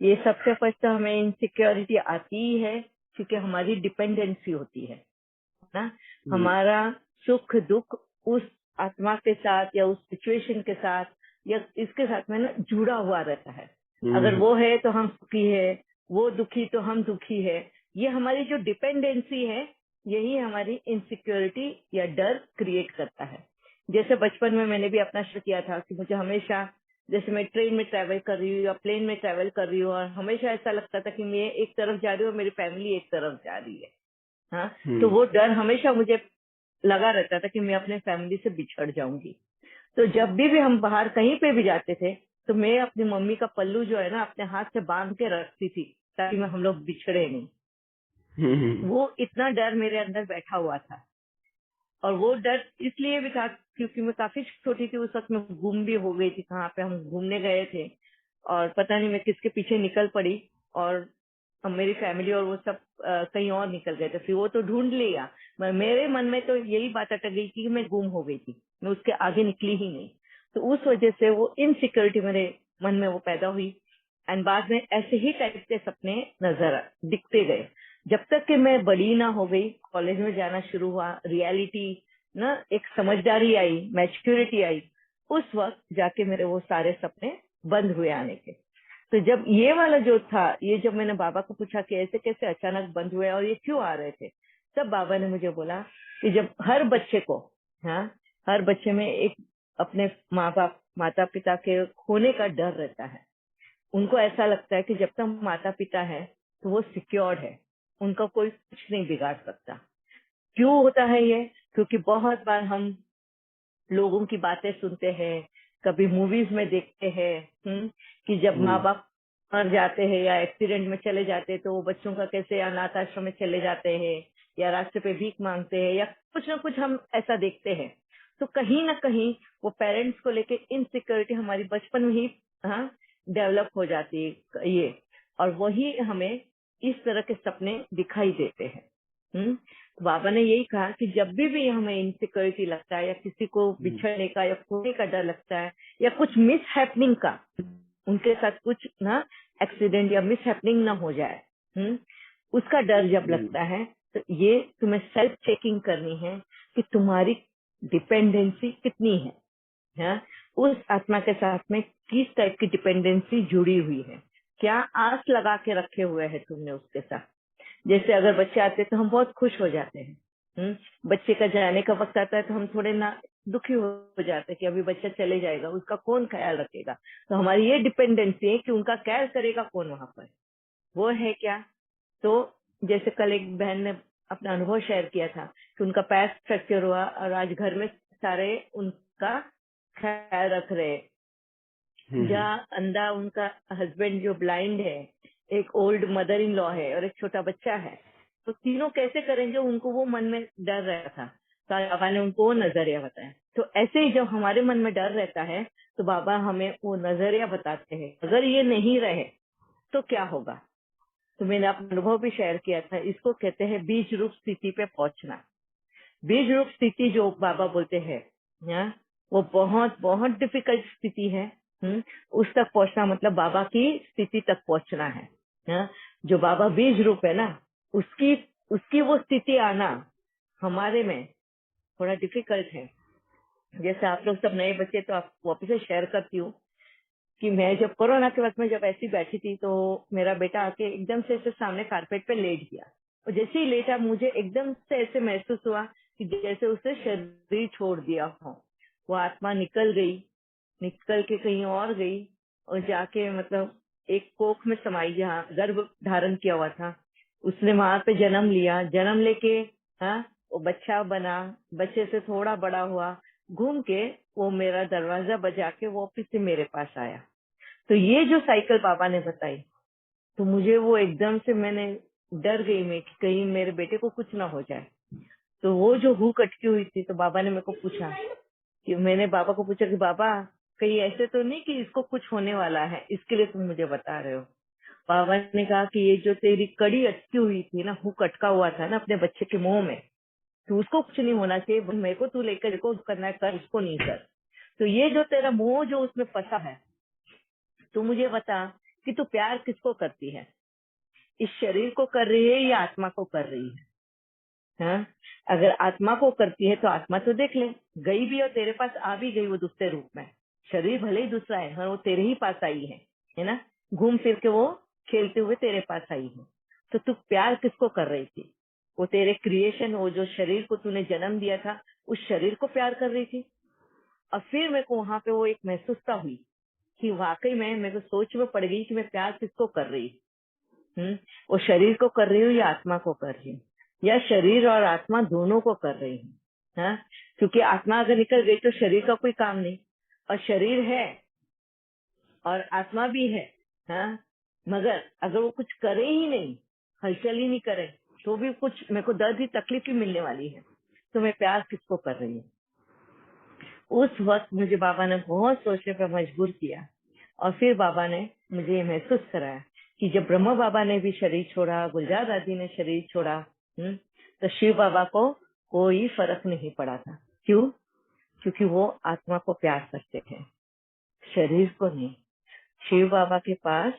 ये सबसे फर्स्ट तो हमें इनसिक्योरिटी आती ही है क्योंकि हमारी डिपेंडेंसी होती है ना। हमारा सुख दुख उस आत्मा के साथ या उस सिचुएशन के साथ या इसके साथ में ना जुड़ा हुआ रहता है। अगर वो है तो हम सुखी है, वो दुखी तो हम दुखी है। ये हमारी जो डिपेंडेंसी है यही हमारी इनसिक्योरिटी या डर क्रिएट करता है। जैसे बचपन में मैंने भी अपना शुरू किया था कि मुझे हमेशा, जैसे मैं ट्रेन में ट्रैवल कर रही हूँ या प्लेन में ट्रैवल कर रही हूँ और हमेशा ऐसा लगता था कि मैं एक तरफ जा रही हूँ और मेरी फैमिली एक तरफ जा रही है। हाँ, तो वो डर हमेशा मुझे लगा रहता था कि मैं अपने फैमिली से बिछड़ जाऊंगी। तो जब भी हम बाहर कहीं पे भी जाते थे तो मैं अपनी मम्मी का पल्लू जो है ना अपने हाथ से बांध के रखती थी ताकि मैं हम लोग बिछड़े नहीं। वो इतना डर मेरे अंदर बैठा हुआ था। और वो डर इसलिए भी था क्योंकि मैं काफी छोटी थी उस वक्त, मैं गुम भी हो गई थी। कहाँ पे हम घूमने गए थे और पता नहीं मैं किसके पीछे निकल पड़ी और मेरी फैमिली और वो सब कहीं और निकल गए थे। फिर वो तो ढूंढ लिया, मेरे मन में तो यही बात अटक गई कि मैं गुम हो गई थी, मैं उसके आगे निकली ही नहीं। तो उस वजह से वो इनसिक्योरिटी मेरे मन में वो पैदा हुई। एंड बाद में ऐसे ही टाइप के सपने नजर दिखते गए जब तक कि मैं बड़ी ना हो गई, कॉलेज में जाना शुरू हुआ, रियलिटी ना, एक समझदारी आई, मैच्योरिटी आई। उस वक्त जाके मेरे वो सारे सपने बंद हुए आने के। तो जब ये वाला जो था, ये जब मैंने बाबा को पूछा कि ऐसे कैसे अचानक बंद हुए और ये क्यों आ रहे थे, तब बाबा ने मुझे बोला कि जब हर बच्चे को, हाँ, हर बच्चे में एक अपने माँ बाप माता पिता के खोने का डर रहता है। उनको ऐसा लगता है कि जब तक माता पिता है तो वो सिक्योर्ड है, उनका कोई कुछ नहीं बिगाड़ सकता। क्यों होता है ये? क्योंकि बहुत बार हम लोगों की बातें सुनते हैं, कभी मूवीज में देखते हैं कि जब माँ बाप मर जाते हैं या एक्सीडेंट में चले जाते हैं तो वो बच्चों का कैसे अनाथ आश्रम में चले जाते हैं या रास्ते पे भीख मांगते हैं या कुछ ना कुछ हम ऐसा देखते हैं। तो कहीं ना कहीं वो पेरेंट्स को लेके इनसिक्योरिटी हमारी बचपन में ही डेवलप हो जाती है ये, और वही हमें इस तरह के सपने दिखाई देते हैं। तो बाबा ने यही कहा कि जब भी हमें इनसिक्योरिटी लगता है या किसी को बिछड़ने का या खोने का डर लगता है या कुछ मिस हैपनिंग का, उनके साथ कुछ ना एक्सीडेंट या मिस हैपनिंग ना हो जाए, उसका डर जब लगता है तो ये तुम्हें सेल्फ चेकिंग करनी है कि तुम्हारी डिपेंडेंसी कितनी है, हाँ? उस आत्मा के साथ में किस टाइप की डिपेंडेंसी जुड़ी हुई है, क्या आस लगा के रखे हुए है तुमने उसके साथ। जैसे अगर बच्चे आते हैं तो हम बहुत खुश हो जाते हैं, बच्चे का जाने का वक्त आता है तो हम थोड़े ना दुखी हो जाते हैं कि अभी बच्चा चले जाएगा, उसका कौन ख्याल रखेगा। तो हमारी ये डिपेंडेंसी है कि उनका ख्याल करेगा कौन वहां पर, वो है क्या। तो जैसे कल एक बहन ने अपना अनुभव शेयर किया था कि उनका पैर फ्रैक्चर हुआ और आज घर में सारे उनका ख्याल रख रहे हैं। जहाँ अंधा उनका हस्बैंड जो ब्लाइंड है, एक ओल्ड मदर इन लॉ है और एक छोटा बच्चा है, तो तीनों कैसे करेंगे, उनको वो मन में डर रहा था। तो बाबा ने उनको वो नजरिया बताया। तो ऐसे ही जब हमारे मन में डर रहता है तो बाबा हमें वो नजरिया बताते हैं, अगर ये नहीं रहे तो क्या होगा। तो मैंने अपना अनुभव भी शेयर किया था, इसको कहते हैं बीज रूप स्थिति पे पहुंचना। बीज रूप स्थिति जो बाबा बोलते हैं, वो बहुत बहुत डिफिकल्ट स्थिति है। उस तक पहुंचना मतलब बाबा की स्थिति तक पहुंचना है। जो बाबा बीज रूप है ना, उसकी उसकी वो स्थिति आना हमारे में थोड़ा डिफिकल्ट है। जैसे आप लोग सब नए बच्चे, तो आप वापस से शेयर करती हूँ कि मैं जब कोरोना के वक्त में जब ऐसी बैठी थी तो मेरा बेटा आके एकदम से ऐसे सामने कारपेट पे लेट गया, और जैसे ही लेटा मुझे एकदम से ऐसे महसूस हुआ कि जैसे उसे शरीर छोड़ दिया हो, वो आत्मा निकल गई, निकल के कहीं और गई और जाके मतलब एक कोख में समाई जहाँ गर्भ धारण किया हुआ था, उसने वहां पे जन्म लिया। जन्म लेके वो बच्चा बना, बच्चे से थोड़ा बड़ा हुआ, घूम के वो मेरा दरवाजा बजा के वो वापिस से मेरे पास आया। तो ये जो साइकिल बाबा ने बताई, तो मुझे वो एकदम से मैंने डर गई मैं कि कहीं मेरे बेटे को कुछ ना हो जाए। तो वो जो हुक अटकी हुई थी, तो बाबा ने मेरे को पूछा कि मैंने बाबा को पूछा कि बाबा कहीं ऐसे तो नहीं कि इसको कुछ होने वाला है, इसके लिए तुम मुझे बता रहे हो। बाबा ने कहा कि ये जो तेरी कड़ी अटकी हुई थी ना, हुक अटका हुआ था ना अपने बच्चे के मुंह में, तो उसको कुछ नहीं होना चाहिए, मेरे को तू लेकर को करना है कर, उसको नहीं कर। तो ये जो तेरा मुंह जो उसमें फंसा है, तू मुझे बता कि तू प्यार किसको करती है, इस शरीर को कर रही है या आत्मा को कर रही है। हाँ, अगर आत्मा को करती है तो आत्मा तो देख ले, गई भी और तेरे पास आ भी गई वो दूसरे रूप में। शरीर भले ही दूसरा है, हाँ, वो तेरे ही पास आई है ना, घूम फिर के वो खेलते हुए तेरे पास आई है। तो तू प्यार किसको कर रही थी? वो तेरे क्रिएशन, वो जो शरीर को तूने जन्म दिया था, उस शरीर को प्यार कर रही थी। और फिर मेरे को वहां पे वो एक महसूसता हुई कि वाकई में मेरे को सोच में पड़ गई कि मैं प्यार किसको कर रही हूँ। वो शरीर को कर रही हूँ या आत्मा को कर रही हूँ, या शरीर और आत्मा दोनों को कर रही हूँ। हाँ, क्योंकि आत्मा अगर निकल गई तो शरीर का कोई काम नहीं, और शरीर है और आत्मा भी है। हाँ, मगर अगर वो कुछ करे ही नहीं, हलचल ही नहीं करे, तो भी कुछ मेरे को दर्द ही तकलीफ ही मिलने वाली है। तो मैं प्यार किसको कर रही हूँ? उस वक्त मुझे बाबा ने बहुत सोचने पर मजबूर किया, और फिर बाबा ने मुझे ये महसूस कराया कि जब ब्रह्मा बाबा ने भी शरीर छोड़ा, गुलजार दादी ने शरीर छोड़ा, तो शिव बाबा को कोई फर्क नहीं पड़ा था। क्यों? क्योंकि वो आत्मा को प्यार करते थे, शरीर को नहीं। शिव बाबा के पास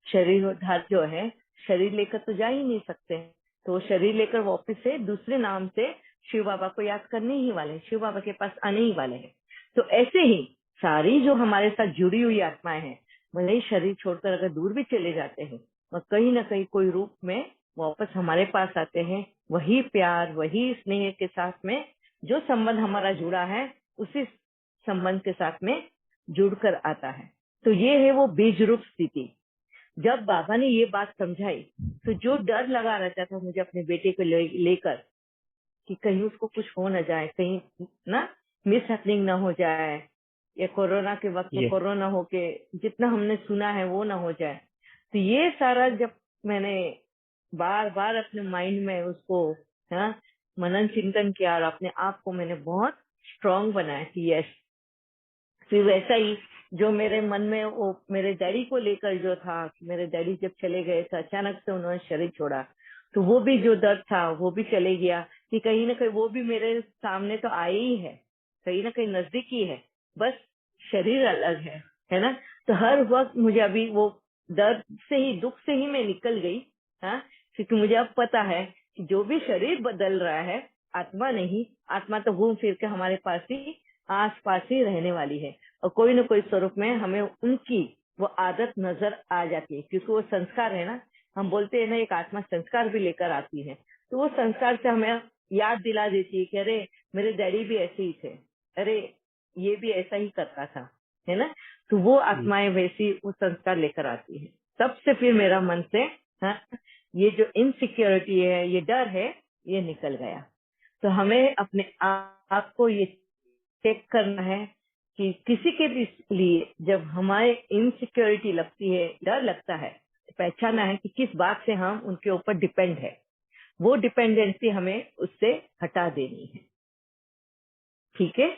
शरीरोद्धार जो है, शरीर लेकर तो जा ही नहीं सकते, तो वो शरीर लेकर वापस से दूसरे नाम से शिव बाबा को याद करने ही वाले, शिव बाबा के पास आने ही वाले हैं। तो ऐसे ही सारी जो हमारे साथ जुड़ी हुई आत्माएं हैं, भले ही शरीर छोड़कर अगर दूर भी चले जाते हैं, और कहीं ना कहीं कोई रूप में वापस हमारे पास आते हैं, वही प्यार, वही स्नेह के साथ में जो संबंध हमारा जुड़ा है, उसी संबंध के साथ में जुड़कर आता है। तो ये है वो बीज रूप स्थिति। जब बाबा ने ये बात समझाई, तो जो डर लगा रहता था मुझे अपने बेटे को लेकर कि कहीं उसको कुछ हो न जाए, कहीं ना मिस हैपनिंग ना हो जाए, या कोरोना के वक्त में कोरोना होके जितना हमने सुना है वो ना हो जाए। तो ये सारा जब मैंने बार बार अपने माइंड में उसको मनन चिंतन किया, और अपने आप को मैंने बहुत स्ट्रांग बनाया कि यस। फिर वैसा ही जो मेरे मन में वो मेरे डैडी को लेकर जो था, मेरे डैडी जब चले गए थे, अचानक से उन्होंने शरीर छोड़ा, तो वो भी जो दर्द था वो भी चले गया कि कहीं ना कहीं वो भी मेरे सामने तो आए ही है, कहीं ना कहीं नजदीक ही है, बस शरीर अलग है ना। तो हर वक्त मुझे अभी वो दर्द से ही, दुख से ही मैं निकल गई। हाँ, क्योंकि मुझे अब पता है कि जो भी शरीर बदल रहा है, आत्मा नहीं, आत्मा तो घूम फिर के हमारे पास ही, आस पास ही रहने वाली है, और कोई न कोई स्वरूप में हमें उनकी वो आदत नजर आ जाती है, क्योंकि वो संस्कार है ना। हम बोलते हैं ना, एक आत्मा संस्कार भी लेकर आती है, तो वो संस्कार से हमें याद दिला देती है कि अरे मेरे डैडी भी ऐसे ही थे, अरे ये भी ऐसा ही करता था, है ना। तो वो आत्माएं वैसी वो संस्कार लेकर आती है। तब से फिर मेरा मन से ये जो इनसिक्योरिटी है, ये डर है, ये निकल गया। तो हमें अपने आप को ये चेक करना है कि किसी के भी लिए जब हमारे इनसिक्योरिटी लगती है, डर लगता है, तो पहचाना है कि किस बात से हम उनके ऊपर डिपेंड है, वो डिपेंडेंसी हमें उससे हटा देनी है। ठीक है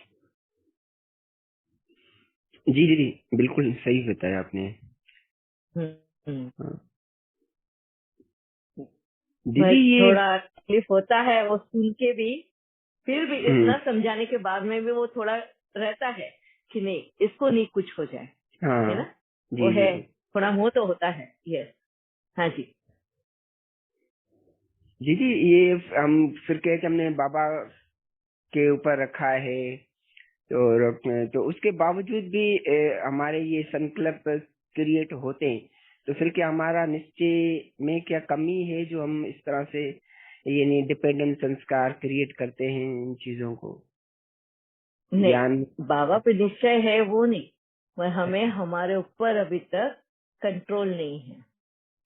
जी दीदी, बिल्कुल सही बताया आपने। हाँ। दीदी बस ये थोड़ा तकलीफ होता है वो सुन के भी, फिर भी इतना समझाने के बाद में भी वो थोड़ा रहता है कि नहीं, इसको नहीं कुछ हो जाए, है हाँ ना। वो जी है, दीदी। थोड़ा मोह तो होता है। यस, हाँ जी। दीदी ये हम फिर कहे कि हमने बाबा के ऊपर रखा है, तो उसके बावजूद भी हमारे ये संकल्प क्रिएट होते हैं, तो फिर क्या हमारा निश्चय में क्या कमी है जो हम इस तरह से ये नहीं डिपेंडेंट संस्कार क्रिएट करते हैं इन चीजों को ज्ञान? नहीं, बाबा पे निश्चय है वो नहीं, पर हमें अच्छा हमारे ऊपर अभी तक कंट्रोल नहीं है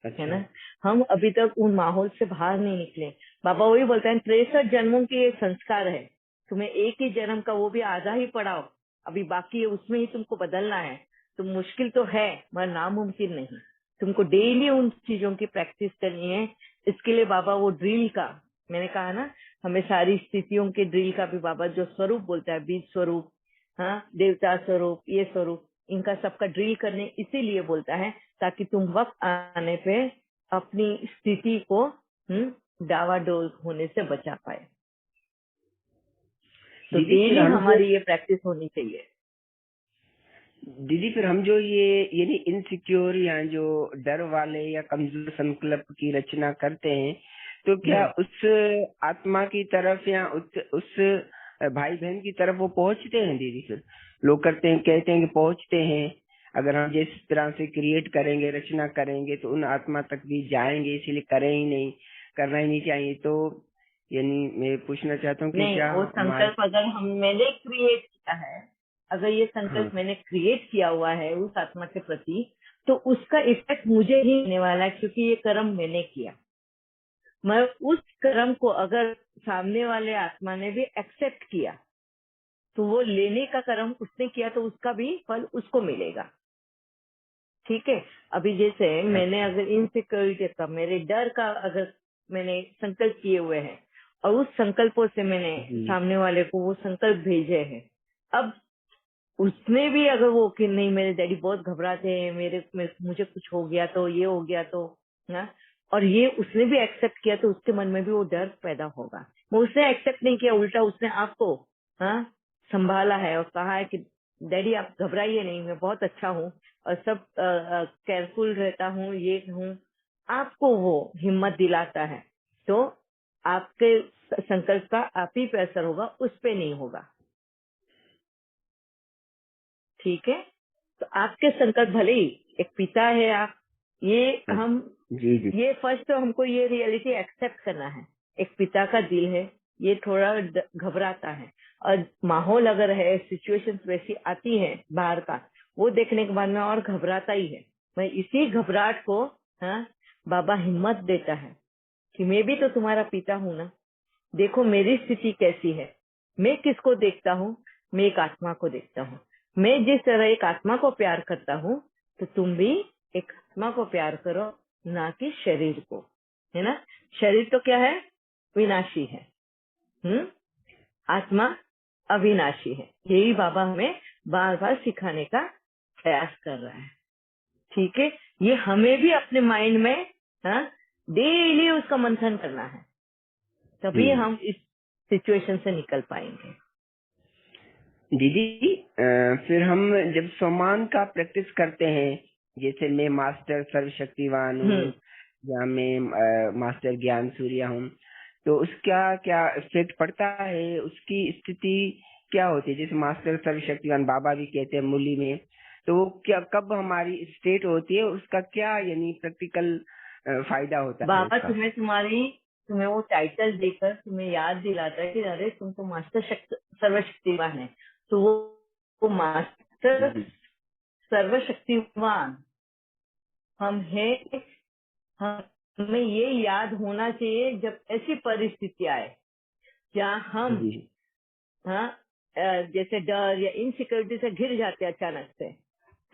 अच्छा। ना। हम अभी तक उन माहौल से बाहर नहीं निकले। बाबा वही बोलते हैं 63 जन्मों के ये संस्कार है, तुम्हें एक ही जन्म का वो भी आधा ही पढ़ाओ, अभी बाकी है उसमें ही तुमको बदलना है। तो मुश्किल तो है मगर नामुमकिन नहीं, तुमको डेली उन चीजों की प्रैक्टिस करनी है। इसके लिए बाबा वो ड्रिल का, मैंने कहा ना, हमें सारी स्थितियों के ड्रिल का भी बाबा जो स्वरूप बोलता है, बीज स्वरूप, हाँ, देवता स्वरूप, ये स्वरूप, इनका सबका ड्रिल करने इसीलिए बोलता है, ताकि तुम वक्त आने पे अपनी स्थिति को डावाडोल होने से बचा पाए। तो दीदी फिर डेली हमको हमारी ये प्रैक्टिस होनी चाहिए। दीदी फिर हम जो ये यानी इनसिक्योर या जो डर वाले या कमजोर संकल्प की रचना करते हैं, तो क्या उस आत्मा की तरफ या उस भाई बहन की तरफ वो पहुंचते हैं दीदी? फिर लोग करते हैं, कहते हैं कि पहुंचते हैं, अगर हम जिस तरह से क्रिएट करेंगे, रचना करेंगे तो उन आत्मा तक भी जाएंगे, इसीलिए करें ही नहीं, करना ही नहीं चाहिए। तो यानी मैं पूछना चाहता हूँ कि नहीं, क्या वो हमारे। संकल्प अगर मैंने क्रिएट किया है, अगर ये हाँ संकल्प मैंने क्रिएट किया हुआ है उस आत्मा के प्रति, तो उसका इफेक्ट मुझे ही होने वाला है, क्योंकि ये कर्म मैंने किया। मैं उस कर्म को अगर सामने वाले आत्मा ने भी एक्सेप्ट किया, तो वो लेने का कर्म उसने किया, तो उसका भी फल उसको मिलेगा। ठीक है। अभी जैसे मैंने अच्छा। अगर इनसिक्योरिटी का, मेरे डर का अगर मैंने संकल्प किए हुए हैं, और उस संकल्पों से मैंने जी सामने वाले को वो संकल्प भेजे हैं, अब उसने भी अगर वो कि नहीं मेरे डैडी बहुत घबराते हैं, मुझे कुछ हो गया तो, ये हो गया तो, ना, और ये उसने भी एक्सेप्ट किया, तो उसके मन में भी वो डर पैदा होगा। वो उसने एक्सेप्ट नहीं किया, उल्टा उसने आपको हाँ संभाला है और कहा है कि डैडी आप घबराइए नहीं, मैं बहुत अच्छा हूँ और सब केयरफुल रहता हूँ, ये हूँ, आपको वो हिम्मत दिलाता है। तो आपके संकल्प का आप ही पे असर होगा, उस पे नहीं होगा। ठीक है। तो आपके संकल्प भले ही एक पिता है आप, ये हम जी जी ये फर्स्ट तो हमको ये रियलिटी एक्सेप्ट करना है। एक पिता का दिल है, ये थोड़ा घबराता है, और माहौल अगर है, सिचुएशंस वैसी आती है बाहर का, वो देखने के बाद में और घबराता ही है। मैं इसी घबराहट को हाँ बाबा हिम्मत देता है कि मैं भी तो तुम्हारा पिता हूँ ना, देखो मेरी स्थिति कैसी है। मैं किसको देखता हूँ? मैं एक आत्मा को देखता हूँ। मैं जिस तरह एक आत्मा को प्यार करता हूँ, तो तुम भी एक आत्मा को प्यार करो, ना कि शरीर को। है ना? शरीर तो क्या है? विनाशी है। आत्मा अविनाशी है। यही बाबा हमें बार बार सिखाने का प्रयास कर रहा है। ठीक है। ये हमें भी अपने माइंड में डेली उसका मंथन करना है, तभी हम इस सिचुएशन से निकल पाएंगे। दीदी फिर हम जब सम्मान का प्रैक्टिस करते हैं, जैसे मैं मास्टर सर्वशक्तिवान हूँ या मैं मास्टर ज्ञान सूर्य हूँ, तो उसका क्या इफेक्ट पड़ता है? उसकी स्थिति क्या होती है? जैसे मास्टर सर्वशक्तिवान बाबा भी कहते हैं मुरली में, तो वो क्या कब हमारी स्टेट होती है? उसका क्या यानी प्रैक्टिकल फायदा होता है बाबा उसका? तुम्हें वो टाइटल देकर तुम्हें याद दिलाता है कि अरे तुम तो मास्टर सर्वशक्तिवान है। तो वो मास्टर जी सर्वशक्तिवान हम है। हमें ये याद होना चाहिए जब ऐसी परिस्थिति आए जहाँ हम जी हाँ जैसे डर या इनसिक्योरिटी से घिर जाते हैं अचानक से,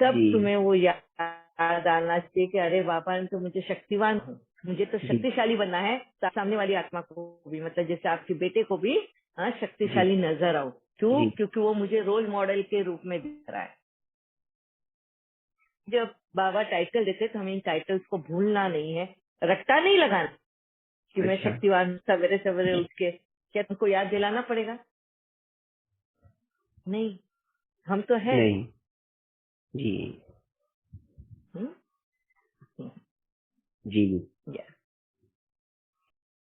तब जी तुम्हें वो याद आना चाहिए कि अरे बाबा ने तो मुझे शक्तिवान हूँ, मुझे तो जी शक्तिशाली बनना है, सामने वाली आत्मा को भी, मतलब जैसे आपके बेटे को भी जी शक्तिशाली नजर आओ। क्यों? जी क्योंकि वो मुझे रोल मॉडल के रूप में दिख रहा है। जब बाबा टाइटल देते तो हमें इन टाइटल्स को भूलना नहीं है, रट्टा नहीं लगाना कि मैं अच्छा। शक्तिवान। सवेरे सवेरे उठ के क्या तुमको याद दिलाना पड़ेगा? नहीं, हम तो है। नहीं। जी हम्म? जी। Yeah.